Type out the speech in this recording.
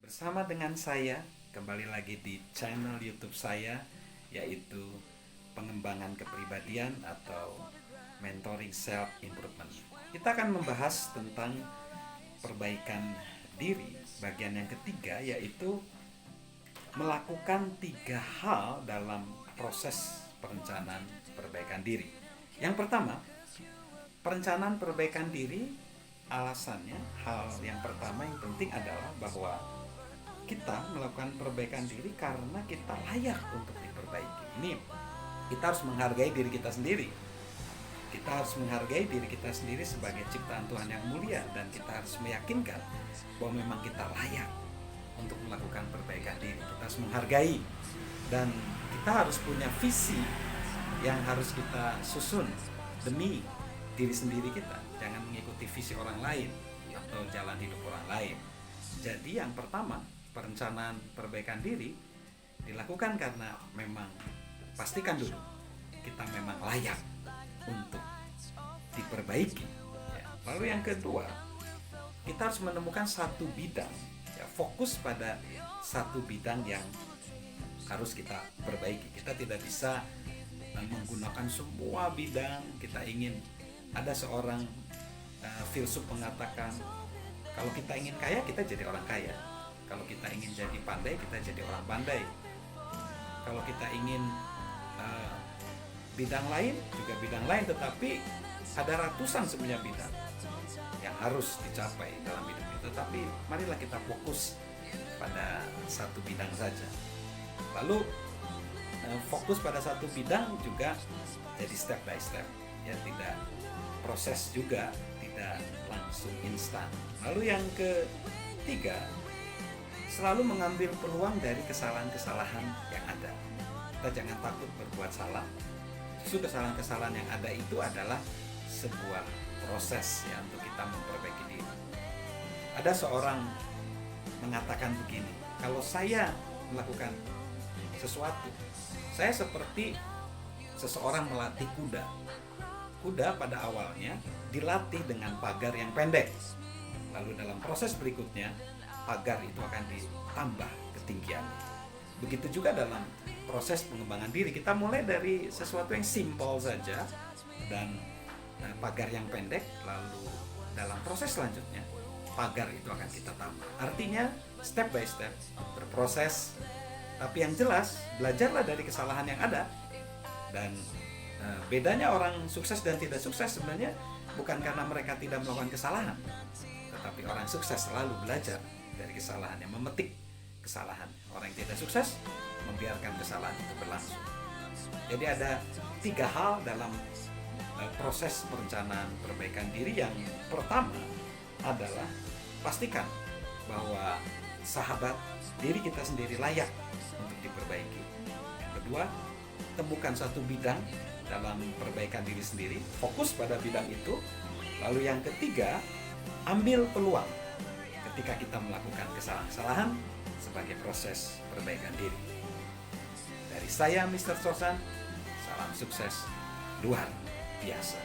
Bersama dengan saya, kembali lagi di channel YouTube saya, yaitu pengembangan kepribadian atau mentoring self improvement. Kita akan membahas tentang perbaikan diri. Bagian yang ketiga yaitu melakukan 3 hal dalam proses perencanaan perbaikan diri. Yang pertama, perencanaan perbaikan diri, alasannya hal yang pertama yang penting adalah bahwa kita melakukan perbaikan diri karena kita layak untuk diperbaiki. Ini kita harus menghargai diri kita sendiri. Kita harus menghargai diri kita sendiri sebagai ciptaan Tuhan yang mulia, dan kita harus meyakinkan bahwa memang kita layak untuk melakukan perbaikan diri. Kita harus menghargai, dan kita harus punya visi yang harus kita susun demi diri sendiri kita. Jangan mengikuti visi orang lain atau jalan hidup orang lain. Jadi yang pertama, perencanaan perbaikan diri dilakukan karena memang pastikan dulu kita memang layak untuk diperbaiki. Lalu yang kedua, kita harus menemukan satu bidang, fokus pada satu bidang yang harus kita perbaiki. Kita tidak bisa menggunakan semua bidang. Kita ingin, ada seorang filsuf mengatakan, kalau kita ingin kaya, kita jadi orang kaya. Kalau kita ingin jadi pandai, kita jadi orang pandai. Kalau kita ingin bidang lain, juga bidang lain. Tetapi ada ratusan sebenarnya bidang yang harus dicapai dalam hidup kita. Tetapi marilah kita fokus pada satu bidang saja. Lalu fokus pada satu bidang juga jadi step by step. Ya, tidak proses juga tidak langsung instan. Lalu yang ketiga, selalu mengambil peluang dari kesalahan-kesalahan yang ada. Kita jangan takut berbuat salah. Justru kesalahan-kesalahan yang ada itu adalah sebuah proses ya untuk kita memperbaiki diri. Ada seorang mengatakan begini, kalau saya melakukan sesuatu, saya seperti seseorang melatih kuda. Kuda pada awalnya dilatih dengan pagar yang pendek. Lalu dalam proses berikutnya, pagar itu akan ditambah ketinggiannya. Begitu juga dalam proses pengembangan diri. Kita mulai dari sesuatu yang simpel saja dan pagar yang pendek, lalu dalam proses selanjutnya pagar itu akan kita tambah. Artinya step by step berproses. Tapi yang jelas, belajarlah dari kesalahan yang ada. Dan bedanya orang sukses dan tidak sukses sebenarnya bukan karena mereka tidak melakukan kesalahan, tetapi orang sukses selalu belajar dari kesalahannya, memetik kesalahan. Orang yang tidak sukses membiarkan kesalahan itu berlangsung. Jadi ada 3 hal dalam proses perencanaan perbaikan diri. Yang pertama adalah pastikan bahwa sahabat diri kita sendiri layak untuk diperbaiki. Yang kedua, temukan satu bidang dalam perbaikan diri sendiri, fokus pada bidang itu. Lalu yang ketiga, ambil peluang ketika kita melakukan kesalahan-kesalahan sebagai proses perbaikan diri. Dari saya, Mr. Sosan, salam sukses luar biasa.